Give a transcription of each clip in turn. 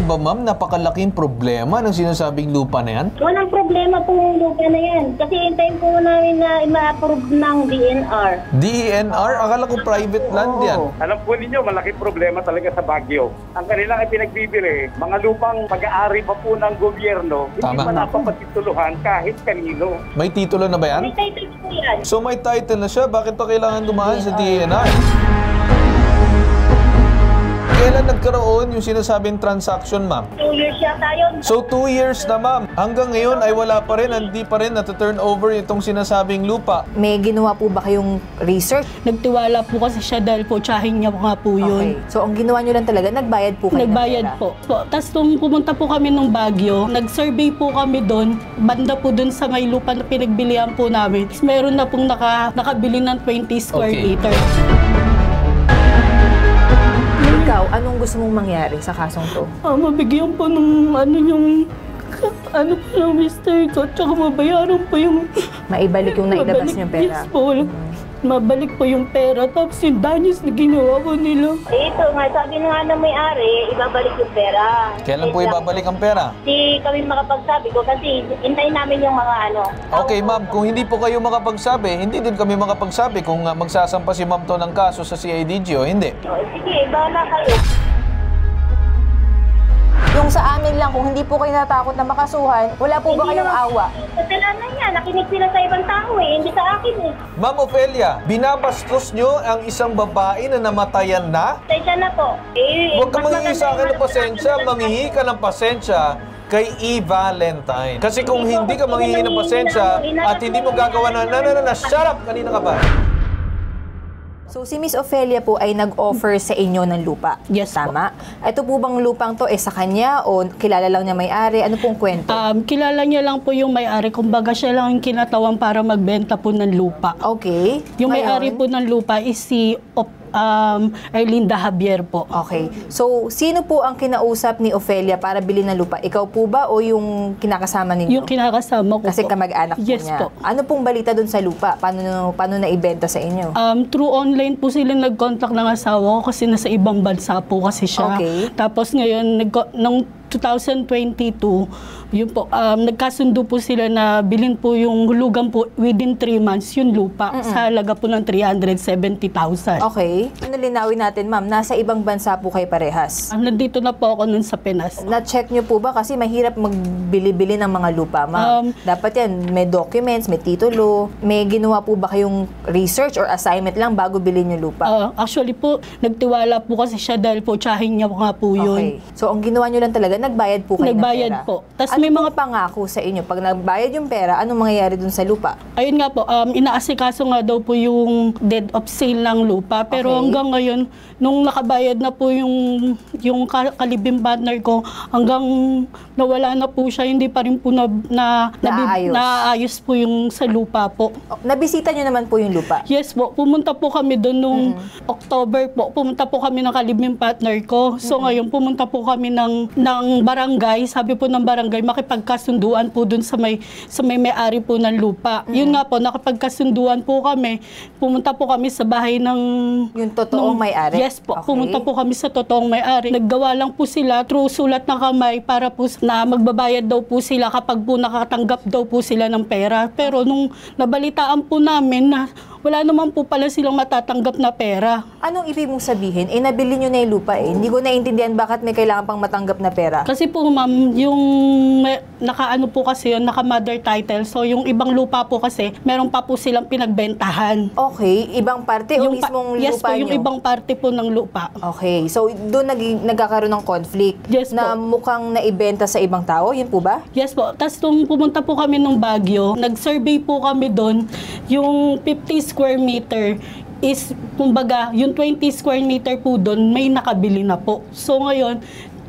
ba ma'am, napakalaking problema ng sinasabing lupa na yan? Walang problema po yung lupa na yan. Kasi hintayin po namin na ma-approve ng DNR. DENR? Akala ko private land yan. Alam po ninyo, malaking problema talaga sa Baguio. Ang kanilang ipinagbibili, mga lupang pag-aari pa po ng gobyerno, hindi Tama. pa napapatituluhan kahit kanino. May titulo na ba yan? May title po yan. So may title na siya, bakit pa kailangan dumaan sa DENR? Kailan nagkaroon yung sinasabing transaction, ma'am? 2 years yata yun. So 2 years na, ma'am. Hanggang ngayon ay wala pa rin, hindi pa rin na-turn over itong sinasabing lupa. May ginawa po ba kayong research? Nagtiwala po kasi siya dahil po tsahin niya nga po yun. Okay. So ang ginawa nyo lang talaga, nagbayad po kayo Nagbayad ng pera? po. Tapos nung pumunta po kami ng Baguio, nag-survey po kami doon, banda po doon sa may lupa na pinagbilihan po namin. Tapos meron na pong nakabili ng 20 square meter. Ikaw, anong gusto mong mangyari sa kasong to? Mabigyan po ng ano po ng mister ko, tsaka mabayaran po yung... Maibalik yung nailabas niyong pera? Yes po. Mabalik po yung pera, tapos yung danyos na ginawa po nila. Ito nga, sabi nga ng may-ari, ibabalik yung pera. Kailan po ibabalik ang pera? Hindi kami makapagsabi ko kasi hintayin namin yung mga Okay, ma'am, kung hindi po kayo makapagsabi, hindi din kami makapagsabi kung magsasampa si ma'am to ng kaso sa CIDG o hindi. Sige, bahala kayo. Yung sa amin lang, kung hindi po kayo natakot na makasuhan, wala po ba kayong awa? Kasalanan niya, nakinig sila sa ibang tao hindi sa akin Ma'am Ofelia, binabastos nyo ang isang babae na namatayan na? Pasensya na po. Huwag ka mas manghihi maganda sa akin ng yung pasensya, manghihi ka ng pasensya kay E. Valentine. Kasi kung hindi ka manghihi ng pasensya at hindi mo gagawa shut up! Kanina ka ba? So si Miss Ofelia po ay nag-offer sa inyo ng lupa? Yes po. Tama? Ito po bang lupang to sa kanya o kilala lang niya may-ari? Ano pong kwento? Kilala niya lang po yung may-ari, kumbaga siya lang yung kinatawan para magbenta po ng lupa. Okay. Yung Ngayon, may-ari po ng lupa is si Erlinda Javier po. Okay. So, sino po ang kinausap ni Ofelia para bilhin ng lupa? Ikaw po ba o yung kinakasama ninyo? Yung kinakasama ko Kasi po. kamag-anak po Yes niya. po. Ano pong balita dun sa lupa? Paano naibenta sa inyo? Through online po sila nag-contact ng asawa ko kasi nasa ibang bansa po kasi siya. Okay. Tapos ngayon, nung 2022, yun po, nagkasundo po sila na bilhin po yung hulugan po within 3 months yung lupa sa halaga po ng 370,000. Okay. Linawin natin, ma'am. Nasa ibang bansa po kayo parehas. Nandito na po ako nun sa Pinas. Na-check nyo po ba? Kasi mahirap magbili-bili ng mga lupa, ma'am. Dapat yan, may documents, may titulo. May ginawa po ba kayong research or assignment lang bago bilhin yung lupa? Actually po, nagtiwala po kasi siya dahil po tsahin niya nga po yun. Okay. So, ang ginawa nyo lang talaga, nagbayad po kayo ng pera? Nagbayad po. Tas Ano may mga pangako sa inyo? Pag nagbayad yung pera, anong mangyayari dun sa lupa? Ayun nga po, inaasikaso nga daw po yung deed of sale ng lupa. Pero Okay. hanggang ngayon, nung nakabayad na po yung kalibing partner ko, hanggang nawala na po siya, hindi pa rin po naayos po yung sa lupa po. Nabisita nyo naman po yung lupa? Yes po, pumunta po kami doon nung October po. Pumunta po kami ng kalibing partner ko. So ngayon, pumunta po kami ng barangay. Sabi po ng barangay, makipagkasunduan po doon sa may-ari po ng lupa. Yun nga po, nakipagkasunduan po kami. Pumunta po kami sa bahay ng... Yung totoong may-ari? Yes po, Okay. pumunta po kami sa totoong may-ari. Naggawa lang po sila through sulat ng kamay para po na magbabayad daw po sila kapag po nakatanggap daw po sila ng pera. Pero nung nabalitaan po namin na wala naman po pala silang matatanggap na pera. Anong ibig mong sabihin? Nabili nyo na yung lupa Hindi ko naintindihan bakit may kailangan pang matanggap na pera. Kasi po ma'am, yung naka-ano po kasi yun, naka-mother title. So yung ibang lupa po kasi, meron pa po silang pinagbentahan. Okay, ibang parte o mismong yes lupa po, yung nyo? ibang parte po ng lupa. Okay, so doon nagkakaroon ng conflict Yes na po. mukhang naibenta sa ibang tao, yun po ba? Yes po. Tapos nung pumunta po kami ng Baguio, nag-survey po kami doon, yung 50 square meter is, kumbaga, yung 20 square meter po doon, may nakabili na po. So ngayon,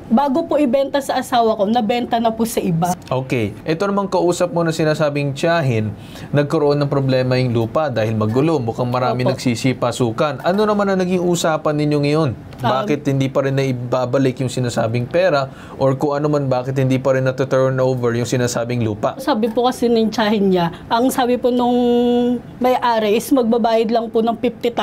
bago po ibenta sa asawa ko, nabenta na po sa iba. Okay. Ito namang kausap mo na sinasabing tiyahin, nagkaroon ng problema yung lupa dahil magulo. Mukhang marami Opo. nagsisipasukan. Ano naman ang naging usapan ninyo ngayon? Bakit hindi pa rin naibabalik yung sinasabing pera or kung ano man bakit hindi pa rin na-turn over yung sinasabing lupa? Sabi po kasi ng tiyahin niya, ang sabi po nung may-ari is magbabayad lang po ng 50,000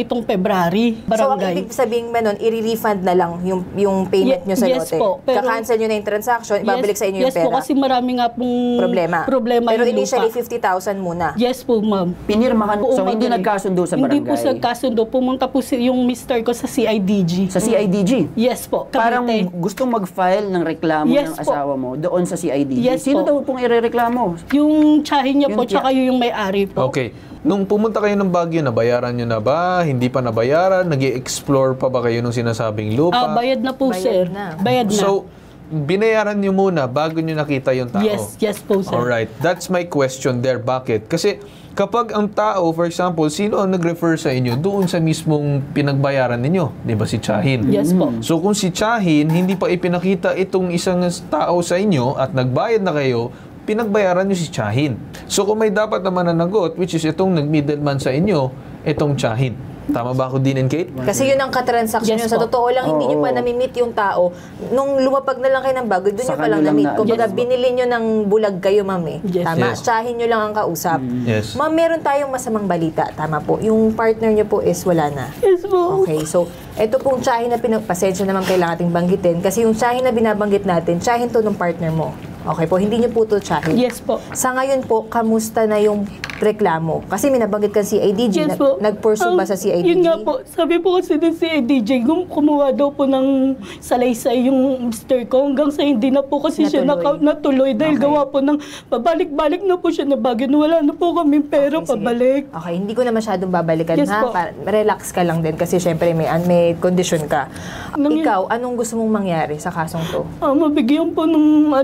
itong February, So, ang barangay. ibig sabihin ba nun, i-refund na lang yung payment nyo sa Yes po, pero- Kakancel nyo na yung transaction, ibabalik sa inyo yung Yes po, pera. kasi marami nga pong problema Pero yung initially, lupa. 50,000 muna. Yes po, ma'am. Pinirmahan, so hindi Madali. nagkasundo sa barangay? Hindi po nagkasundo. Pumunta po yung mister ko sa CIDG. Sa CIDG? Yes po, Parang Cavite. gustong mag-file ng reklamo Yes ng po. asawa mo doon sa CIDG. Yes Sino po. daw pong irereklamo? Yung tsahin niya po, Yung tsaka yung may-ari po. Okay. Nung pumunta kayo ng Baguio, nabayaran nyo na ba? Hindi pa nabayaran? Nag-i-explore pa ba kayo nung sinasabing lupa? Bayad na po, Bayad sir. na. Bayad na. So, binayaran nyo muna bago nyo nakita yung tao? yes po, sir. Alright. That's my question there. Bakit? Kasi kapag ang tao, for example, sino ang nag-refer sa inyo doon sa mismong pinagbayaran ninyo? Di ba si Tsahin? Yes po. So kung si Tsahin, hindi pa ipinakita itong isang tao sa inyo at nagbayad na kayo, pinagbayaran nyo si Tsahin. So kung may dapat na mananagot, which is itong nag-middleman sa inyo, itong Tsahin. Tama ba ako, Dean and Kate? Kasi yun ang katransaction Yes yun. Sa po. totoo lang, hindi nyo pa Oo. nami-meet yung tao. Nung lumapag na lang kayo ng Baguio, doon nyo Saka pa lang nyo lang na-meet. na- Kumbaga, Yes po. binili nyo ng bulag kayo, ma'am eh. Yes. Tama? Yes. Tsahin nyo lang ang kausap. Yes. Ma'am, meron tayong masamang balita. Tama po. Yung partner nyo po is wala na. Yes po. Okay, so ito pong tsahin na pasensya naman kailangan ating banggitin kasi yung tsahin na binabanggit natin, tsahin to ng partner mo. Okay po, hindi nyo po to tsahin. Yes po. Sa ngayon po, kamusta na yung reklamo? Kasi may nabanggit kang CIDG. Yes po. Nag-pursue ba sa CIDG? Yun nga po. Sabi po kasi ng CIDG, kumuha daw po ng salaysay yung mister ko. Hanggang sa hindi na po kasi siya natuloy. Dahil gawa po ng pabalik-balik na po siya na Baguio. Wala na po kami pera Okay, sige. pabalik. Okay, hindi ko na masyadong babalikan Yes ha. po. Relax ka lang din kasi syempre may condition ka. Nang- Ikaw, anong gusto mong mangyari sa kasong to? Mabigyan po ng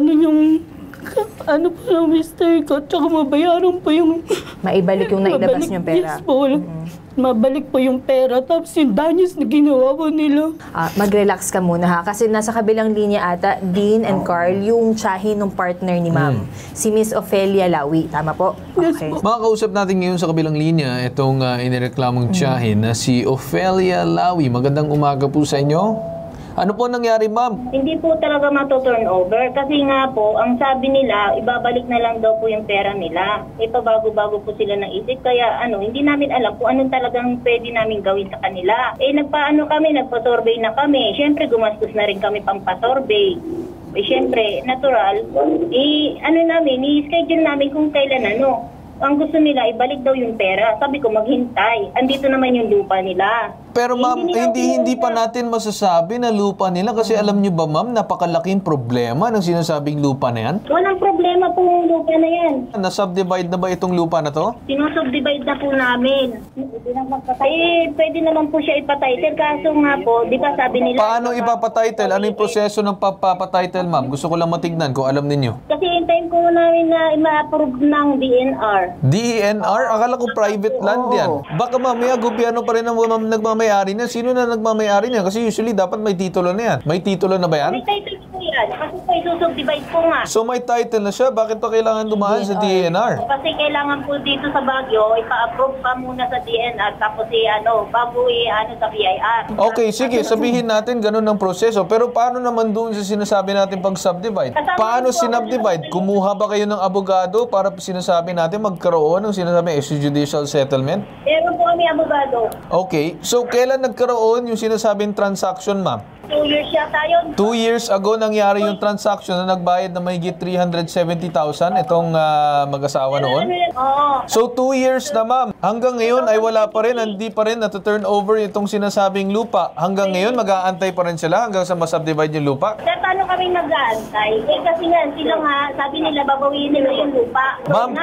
ano po ng mister ko. Tsaka mabayaran po yung... Maibalik yung nailabas niyong pera. Yes po. Mabalik po yung pera. Tapos yung danyos na ginawa po nila. Mag-relax ka muna ha. Kasi nasa kabilang linya ata, Dean and Carl, yung tsahin ng partner ni ma'am. Si Miss Ofelia Lawi. Tama po? Yes Okay. po. Makakausap natin ngayon sa kabilang linya itong inireklamong Tsahin na si Ofelia Lawi. Magandang umaga po sa inyo. Ano po nangyari, ma'am? Hindi po talaga mato-turn over kasi nga po, ang sabi nila, ibabalik na lang daw po yung pera nila. Ito bago-bago po sila ng isip, kaya hindi namin alam kung anong talagang pwede namin gawin sa kanila. Nagpa-survey na kami. Siyempre, gumastos na rin kami pang-pa-survey. Siyempre, natural. I-schedule namin kung kailan Ang gusto nila, ibalik daw yung pera. Sabi ko, maghintay. Andito naman yung lupa nila. Pero ma'am, hindi pa natin masasabi na lupa nila kasi alam nyo ba ma'am, napakalaking problema ng sinasabing lupa na yan? Walang problema po yung lupa na yan. Na-subdivide na ba itong lupa na to? Sinusubdivide na po namin. Pwede naman po siya ipatitle. Kaso nga po, di ba sabi nila... Paano ipapatitle? Ano yung proseso ng papatitle, ma'am? Gusto ko lang matignan kung alam ninyo. Kasi hintayin ko namin na ma-approve ng DNR. DENR? Akala ko private land yan. Baka mamaya gobyerno pa rin ang nagmamayari niyan. Sino na nagmamayari niyan? Kasi usually dapat may titulo na yan. May titulo na ba yan? May title po yan. Kasi po isusubdivide po nga. So may title na siya. Bakit pa kailangan dumaan sa DENR? Kasi kailangan po dito sa Baguio, ipa-approve pa muna sa DNR tapos bago sa BIR. Okay, sige. Sabihin natin ganun ang proseso. Pero paano naman doon sa sinasabi natin pag subdivide? Paano sinubdivide? Kumuha ba kayo ng abogado para sinasabi natin magkaroon ng sinasabi extrajudicial settlement? Meron po kami abogado. Okay. So kailan nagkaroon yung sinasabing transaction, ma'am? 2 years yata yun. 2 years ago nangyari yung transaction na nagbayad na mahigit 370,000 itong mag-asawa noon. Oo. So 2 years na ma'am. Hanggang ngayon ay wala pa rin, hindi pa rin na-turn over itong sinasabing lupa. Hanggang ngayon mag-aantay pa rin sila hanggang sa masubdivide yung lupa. Sir, paano kami nag-aantay? Kasi nga, sila nga, sabi nila babawiin nila yung lupa.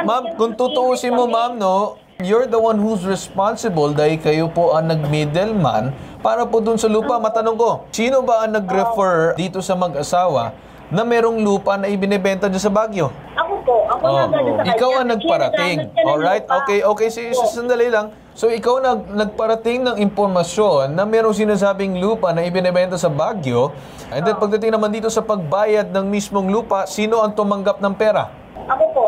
Ma'am, kung tutuusin mo ma'am, no, you're the one who's responsible dahil kayo po ang nag-middleman para po dun sa lupa. Matanong ko, sino ba ang nag-refer dito sa mag-asawa na merong lupa na ibinebenta dyan sa Baguio? Ako po. Ako nga gano'n sa kanya. Ikaw ang nagparating. Alright? Okay, sandali lang. So, ikaw nagparating ng impormasyon na merong sinasabing lupa na ibinebenta sa Baguio. And then, pagdating naman dito sa pagbayad ng mismong lupa, sino ang tumanggap ng pera? Ako po.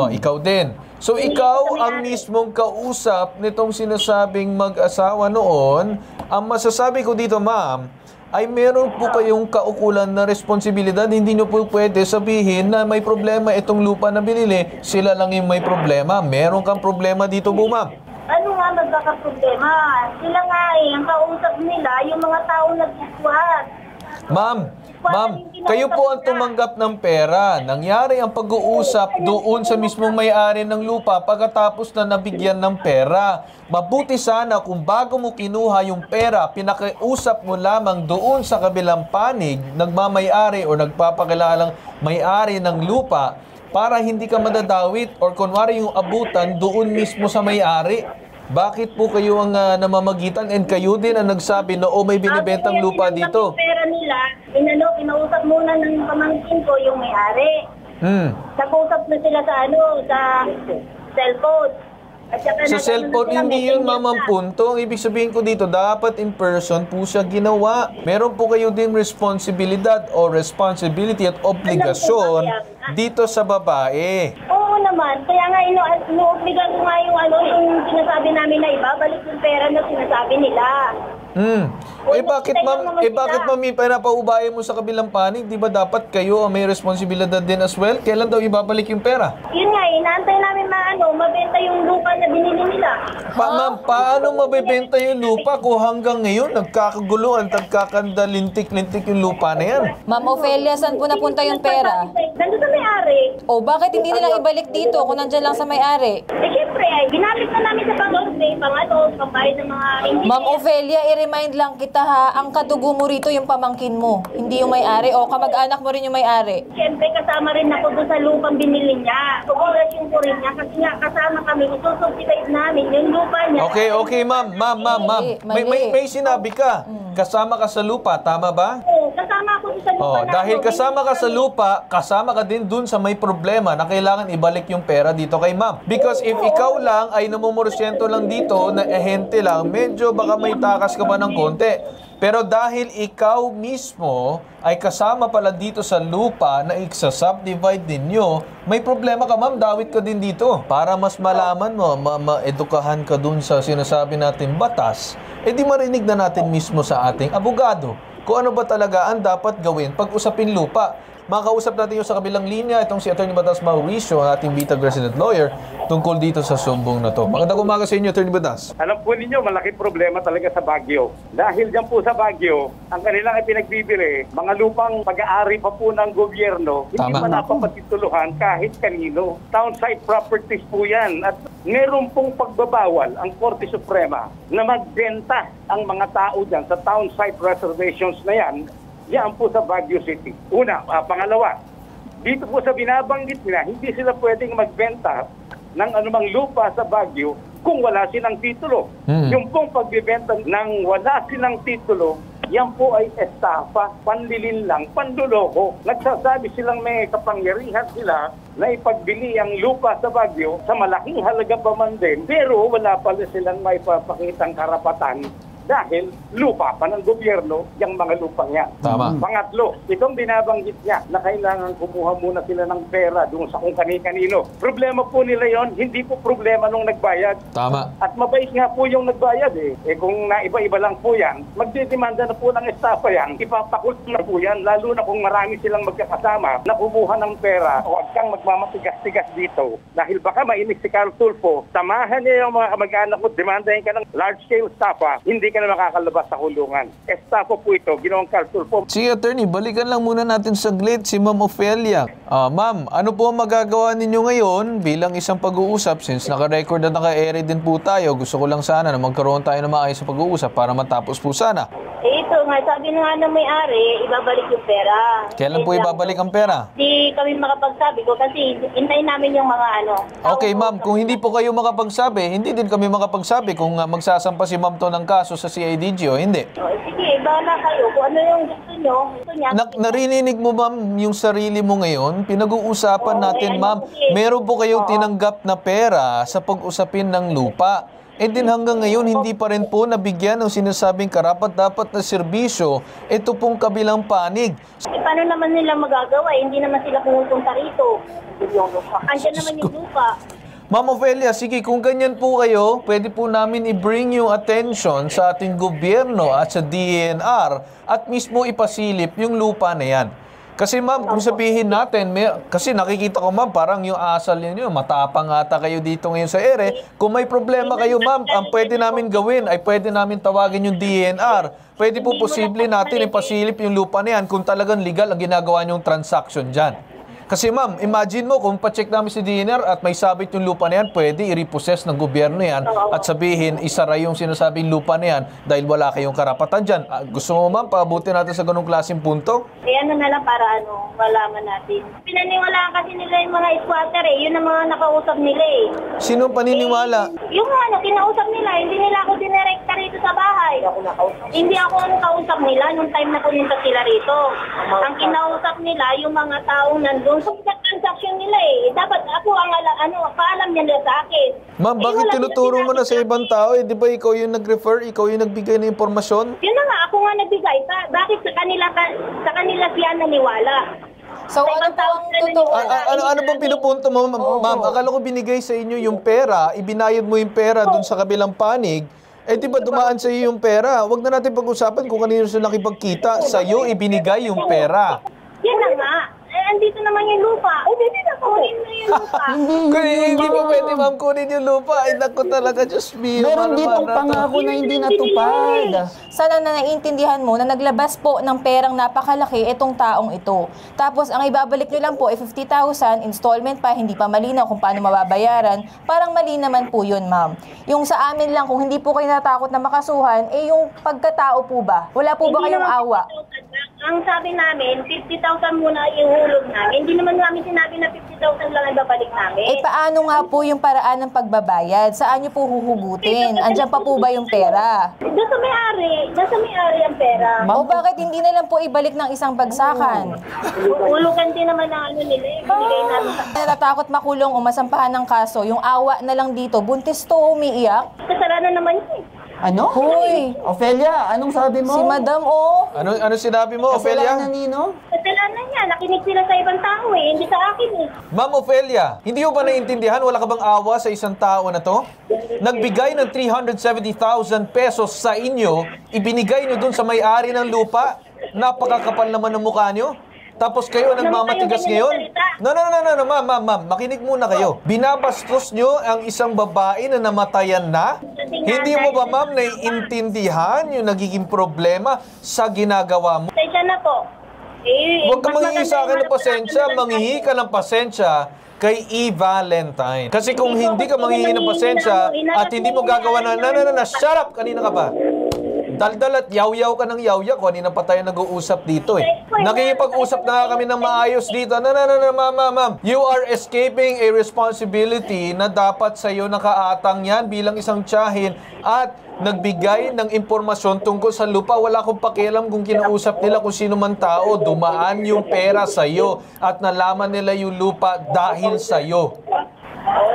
Ikaw din. So, ikaw ang mismong kausap nitong sinasabing mag-asawa noon. Ang masasabi ko dito, ma'am, ay meron po kayong kaukulan na responsibilidad. Hindi nyo po pwede sabihin na may problema itong lupa na binili. Sila lang yung may problema. Meron kang problema dito po, ma'am. Ano nga magkakaproblema? Sila nga ang kausap nila, yung mga tao nagsusuhat. Ma'am, Ma'am, kayo po ang tumanggap ng pera. Nangyari ang pag-uusap doon sa mismong may-ari ng lupa pagkatapos na nabigyan ng pera. Mabuti sana kung bago mo kinuha yung pera, pinakiusap mo lamang doon sa kabilang panig, nagmamay-ari o nagpapakilalang may-ari ng lupa para hindi ka madadawit or kunwari yung abutan doon mismo sa may-ari. Bakit po kayo ang namamagitan and kayo din ang nagsabi na may binibentang lupa dito? Yung pera nila, kinausap muna ng pamangkin ko yung may-ari. Nag-usap na sila sa cellphone. Sa cellphone, hindi yun ma'am ang punto. Ang ibig sabihin ko dito, dapat in person po siya ginawa. Meron po kayo din responsibilidad o responsibility at obligasyon dito sa babae. Oo naman. Kaya nga, inuobligan ko nga yung sinasabi namin na ibabalik yung pera na sinasabi nila. Bakit ma'am pinapaubayan mo sa kabilang panig? Di ba dapat kayo ang may responsibilidad din as well? Kailan daw ibabalik yung pera? Yun nga, inaantay namin mabenta yung lupa na binili nila. Ma'am, paano mabebenta yung lupa kung hanggang ngayon nagkakaguluhan, nagkakandalintik-lintik yung lupa na yan? Ma'am Ofelia, saan po napunta yung pera? Nandun sa may-ari. O bakit hindi nila ibalik dito kung nandyan lang sa may-ari? Siyempre, ginamit na namin sa pang-orpay, pambayad ng mga engineer. Ma'am Ofelia, i-remind lang kita ha, ang kadugo mo rito yung pamangkin mo, hindi yung may-ari o kamag-anak mo rin yung may-ari. Siyempre, kasama rin ako doon sa lupang binili niya. Obligasyon ko rin niya kasi nga kasama kami, isusubsidize namin yung lupa niya. Okay, ma'am. May sinabi ka. Kasama ka sa lupa, tama ba? Oo, kasama ako sa lupa na. Dahil kasama ka sa lupa, kasama ka din dun sa may problema na kailangan ibalik yung pera dito kay ma'am. Because if ikaw lang ay namumursyento lang dito, na ehente lang, medyo baka may takas ka pa ng konti. Pero dahil ikaw mismo ay kasama pala dito sa lupa na iksa-subdivide ninyo, may problema ka ma'am, dawit ka din dito. Para mas malaman mo, ma-edukahan ka dun sa sinasabi natin batas, di marinig na natin mismo sa ating abogado kung ano ba talaga ang dapat gawin pag usapin lupa. Makausap natin yung sa kabilang linya, itong si Atty. Batas Mauricio, ang ating Bitag resident lawyer, tungkol dito sa sumbong na to. Magandang umaga sa inyo, Atty. Batas. Alam po ninyo, malaki problema talaga sa Baguio. Dahil dyan po sa Baguio, ang kanilang ipinagbibili, mga lupang pag-aari pa po ng gobyerno, hindi pa napapatituluhan kahit kanino. Townsite properties po yan. At meron pong pagbabawal ang Korte Suprema na magbenta ang mga tao dyan sa townsite reservations na yan. Yan po sa Baguio City. Pangalawa, dito po sa binabanggit nila, hindi sila pwedeng magbenta ng anumang lupa sa Baguio kung wala silang titulo. Yung pong pagbibenta ng wala silang titulo, yan po ay estafa, panlilin lang, panduloko. Nagsasabi silang may kapangyarihan sila na ipagbili ang lupa sa Baguio sa malaking halaga pa man din, pero wala pala silang may papakitang karapatan dahil lupa pa ng gobyerno yung mga lupang yan. Tama. Pangatlo, itong binabanggit niya na kailangan kumuha muna sila ng pera doon sa kung kani-kanino. Problema po nila yon, hindi po problema nung nagbayad. Tama. At mabait nga po yung nagbayad kung naiba-iba lang po yan, magdidemanda na po ng estafa yan, ipapakult na po yan, lalo na kung marami silang magkakasama na kumuha ng pera. Huwag kang magmamatigas-tigas dito dahil baka mainis si Carl Tulfo, samahan niya yung mga kamag-anak mo, demandahin ka ng large-scale estafa, hindi ka na makakalabas sa kulungan. Estafa po ito, ginawang Carl Tulfo. Sige, attorney, balikan lang muna natin saglit si Ma'am Ofelia. Ma'am, ano po ang magagawa ninyo ngayon bilang isang pag-uusap since naka-record at naka-air din po tayo? Gusto ko lang sana na magkaroon tayo ng maayos sa pag-uusap para matapos po sana. Ito nga, sabi nga ng may-ari, ibabalik yung pera. Kailan po ibabalik ang pera? Hindi kami makapagsabi ko kasi hintayin namin yung mga Okay, ma'am, kung hindi po kayo makapagsabi, hindi din kami makapagsabi kung magsasampa si ma'am to ng kaso sa CIDG o hindi. Sige, bahala kayo. Kung ano yung gusto nyo, Narinig mo ma'am yung sarili mo ngayon? Pinag-uusapan natin ma'am, meron po kayong tinanggap na pera sa pag-usapin ng lupa. Din hanggang ngayon, hindi pa rin po nabigyan ng sinasabing karapat-dapat na serbisyo ito pong kabilang panig. Paano naman nila magagawa? Hindi naman sila pumupunta rito. Andiyan naman yung lupa. Ma'am Ofelia, sige, kung ganyan po kayo, pwede po namin i-bring yung attention sa ating gobyerno at sa DENR at mismo ipasilip yung lupa na yan. Kasi ma'am, kung sabihin natin, kasi nakikita ko ma'am, parang yung asal ninyo, matapang ata kayo dito ngayon sa ere. Kung may problema kayo ma'am, ang pwede namin gawin ay pwede namin tawagin yung DNR. Pwede po posible natin ipasilip yung lupa na yan kung talagang legal ang ginagawa niyong transaction dyan. Kasi ma'am, imagine mo kung pa-check namin si DNR at may sabit yung lupa na yan, pwede i-repossess ng gobyerno yan at sabihin, isara yung sinasabing lupa na yan dahil wala kayong karapatan dyan. Gusto mo ma'am, paabutin natin sa ganung klaseng punto? Ano na lang para malaman natin. Pinaniwalaan kasi nila yung mga squatter yun ang mga nakausap nila Sino paniniwala? Yung kinausap nila, hindi nila ako dinirekta rito sa bahay. Hindi ako ang kausap nila nung time na pumunta sila rito. Ang kinausap nila, yung mga taong nandun sa transaction nila Dapat ako ang paalam nila sa akin. Ma'am, bakit tinuturo mo na sa ibang tao? Di ba ikaw yung nag-refer, ikaw yung nagbigay ng impormasyon? Yun na nga, ako nga nagbigay. Bakit sa kanila siya naniwala? So, ano po ang totoo? Ano bang pinupunto mo, ma'am? Akala ko binigay sa inyo yung pera, ibinayad mo yung pera dun sa kabilang panig, di ba dumaan sa iyo yung pera? Huwag na natin pag-usapan kung kanino sila nakipagkita. Sa iyo, ibinigay yung pera. Yan na nga. Andito naman yung lupa. Hindi na kunin mo yung lupa. Hindi mo pwede ma'am kunin yung lupa. Ay, naku talaga, Diyos mio. Meron ditong pangako na hindi natupad. Sana na naiintindihan mo na naglabas po ng perang napakalaki itong taong ito. Tapos ang ibabalik nyo lang po ay 50,000 installment pa, hindi pa malinaw kung paano mababayaran. Parang mali naman po yun, ma'am. Yung sa amin lang, kung hindi po kayo natakot na makasuhan, yung pagkatao po ba? Wala po ba kayong awa? Ang sabi namin, 50,000 muna ihulog namin. Hindi naman namin sinabi na 50,000 lang ang babalik namin. Paano nga po yung paraan ng pagbabayad? Saan nyo po huhugutin? Andiyan pa po ba yung pera? Doon sa may-ari ang pera. O bakit hindi na lang po ibalik ng isang bagsakan? Hulugan din naman ang nila binigay namin sa Natatakot makulong o masampahan ng kaso, yung awa na lang dito, buntis to, umiiyak? kasalanan naman yun Ano? Hoy! Ophelia, anong sabi mo? Si Madam, Ano sinabi mo, Ophelia? Kasalanan nino? Kasalanan niya. Nakinig sila sa ibang tao hindi sa akin Ma'am Ophelia, hindi mo ba naiintindihan? Wala ka bang awa sa isang tao na to? Nagbigay ng 370,000 pesos sa inyo, ibinigay nyo dun sa may-ari ng lupa? Napakakapal naman ng mukha nyo? Tapos kayo nagmamatigas ngayon? No, ma'am, makinig muna kayo. Binabastos nyo ang isang babae na namatayan na? Hindi mo ba, ma'am, naiintindihan yung nagiging problema sa ginagawa mo? Pasensya na po. Huwag ka manghihi sa akin ng pasensya, manghihi ka ng pasensya kay E. Valentine. Kasi kung hindi ka manghihi ng pasensya at hindi mo gagawa shut up! Kanina ka ba? Daldal at yaw-yaw ka ng yaw-yaw. Kanina pa tayo nag-uusap dito Nakikipag-usap na kami ng maayos dito. Ma'am. You are escaping a responsibility na dapat sa iyo nakaatang yan bilang isang tiyahin at nagbigay ng impormasyon tungkol sa lupa. Wala akong pakialam kung kinausap nila kung sino man tao. Dumaan yung pera sa iyo at nalaman nila yung lupa dahil sa iyo.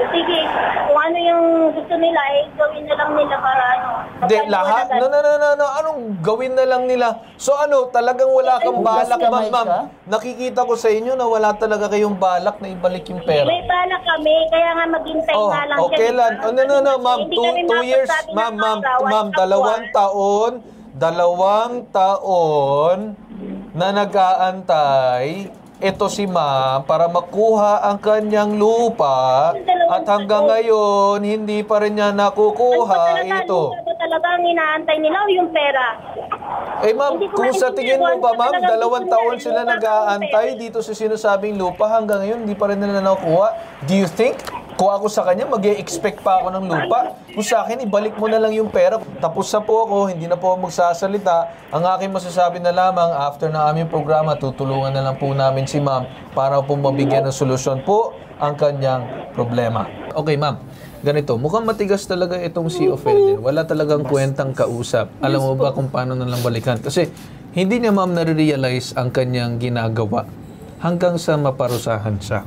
Sige, kung ano yung gusto nila, gawin na lang nila para Hindi, lahat? No. Anong gawin na lang nila? So talagang wala kang balak, ma'am. Nakikita ko sa inyo na wala talaga kayong balak na ibalik yung pera. May balak kami, kaya nga maghintay na lang. Okay lang. No, ma'am. 2 years, ma'am, 2 taon na nag-aantay ito si ma'am para makuha ang kanyang lupa at hanggang ngayon hindi pa rin niya nakukuha ito. Talagang inaantay nila yung pera. Ma'am, kung sa tingin mo ba ma'am, 2 taon sila nag-aantay dito sa sinasabing lupa hanggang ngayon hindi pa rin nila nakukuha. Do you think kung ako sa kanya, mag-e-expect pa ako ng lupa? Kung sa akin, ibalik mo na lang yung pera. Tapos na po ako, hindi na po ako magsasalita. Ang aking masasabi na lamang, after na aming programa, tutulungan na lang po namin si ma'am para po mabigyan ng solusyon po ang kanyang problema. Okay, ma'am. Ganito, mukhang matigas talaga itong si Ophelia. Wala talagang kwentang kausap. Alam mo ba kung paano na lang balikan? Kasi hindi niya ma'am nare-realize ang kanyang ginagawa hanggang sa maparusahan siya.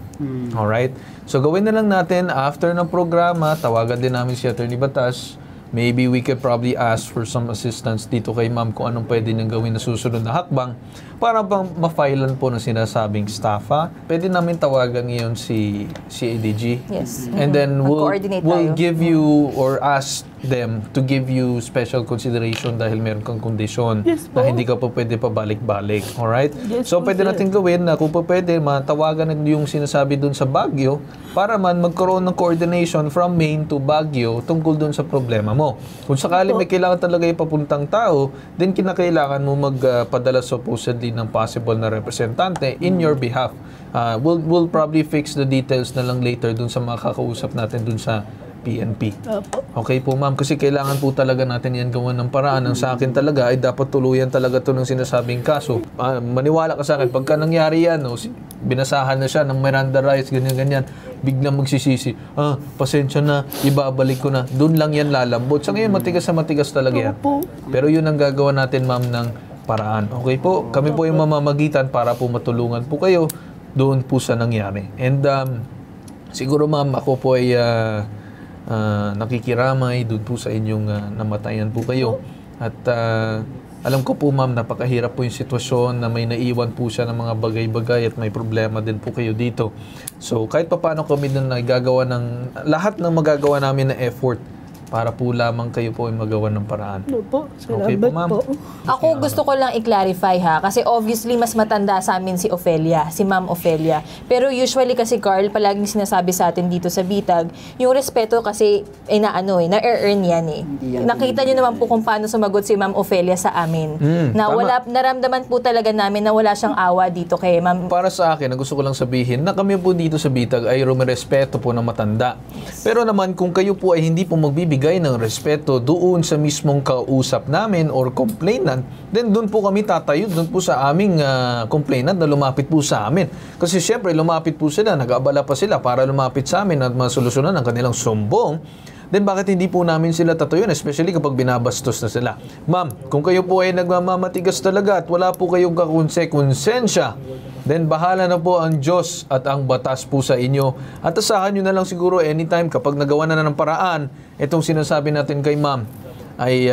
Alright? So gawin na lang natin, after ng programa, tawagan din namin si Attorney Batas maybe we could probably ask for some assistance dito kay ma'am kung anong pwede niyang gawin na susunod na hakbang para bang ma-filean po ng sinasabing staffa. Pwede namin tawagan ngayon si ADG. Yes. And then we'll Mag-coordinate tayo. give you or ask them to give you special consideration dahil meron kang kondisyon Yes po. na hindi ka po pwede pabalik-balik. Alright? Yes So po, pwede sir. natin gawin na kung pa pwede, matawagan yung sinasabi dun sa Baguio para man magkaroon ng coordination from Maine to Baguio tungkol dun sa problema mo. Kung sakali may kailangan talaga ipapuntang tao, then kinakailangan mo magpadala supposedly ng possible na representante in your behalf. We'll probably fix the details na lang later dun sa mga kakausap natin dun sa PNP. Opo. Okay po ma'am, kasi kailangan po talaga natin yan gawan ng paraan. Ang sa akin talaga ay dapat tuluyan talaga to ng sinasabing kaso. Maniwala ka sa akin, pagka nangyari yan, binasahan na siya ng Miranda rights, ganyan-ganyan, biglang magsisisi, pasensya na, ibabalik ko na. Doon lang yan lalambot. Sa ngayon, matigas na matigas talaga yan. Opo. Pero yun ang gagawa natin ma'am ng paraan. Okay po? Kami po yung mamamagitan para po matulungan po kayo doon po sa nangyari. And siguro ma'am, ako po ay nakikiramay doon po sa inyong namatayan po kayo. At alam ko po ma'am, napakahirap po yung sitwasyon na may naiwan po siya ng mga bagay-bagay at may problema din po kayo dito. So kahit pa paano kami na nagagawa ng lahat ng magagawa namin na effort para po lamang kayo po ay magawa ng paraan. Opo. Okay po ma'am. Ako gusto ko lang i-clarify ha, kasi obviously mas matanda sa amin si Ofelia, si Ma'am Ofelia. Pero usually kasi Carl, palaging sinasabi sa atin dito sa Bitag, yung respeto kasi na-earn yan eh. yan Nakita nyo naman po kung paano sumagot si Ma'am Ofelia sa amin. Na tama. naramdaman po talaga namin na wala siyang awa dito kay Ma'am. Para sa akin, gusto ko lang sabihin na kami po dito sa Bitag ay rumirespeto po ng matanda. Pero naman kung kayo po ay hindi po magbibigay ng respeto doon sa mismong kausap namin or complainant, then doon po kami tatayo, doon po sa aming complainant na lumapit po sa amin. Kasi syempre lumapit po sila, nag-aabala pa sila para lumapit sa amin at masolusyonan ang kanilang sumbong. Then bakit hindi po namin sila tatayuin, especially kapag binabastos na sila? Ma'am, kung kayo po ay nagmamatigas talaga at wala po kayong kakonsekonsensya, then bahala na po ang Diyos at ang batas po sa inyo. At asahan nyo na lang siguro anytime kapag nagawa na ng paraan, itong sinasabi natin kay ma'am, ay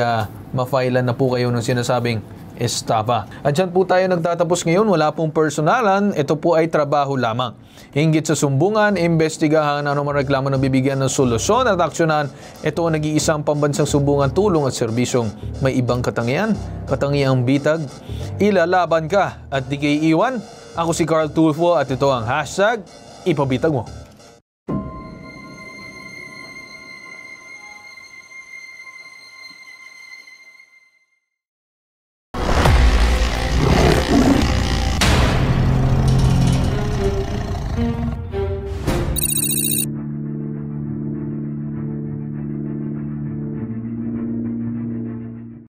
ma-filean na po kayo ng sinasabing estafa. At dyan po tayo nagtatapos ngayon, wala pong personalan, ito po ay trabaho lamang. Hinggit sa sumbungan, imbestigahan ano man reklamo na bibigyan ng solusyon at aksyonan. Ito ang nag-iisang pambansang sumbungan, tulong at serbisyong may ibang katangian. Katangiang Bitag, ilalaban ka at di kayo iwan. Ako si Carl Tulfo at ito ang hashtag ipabitag mo.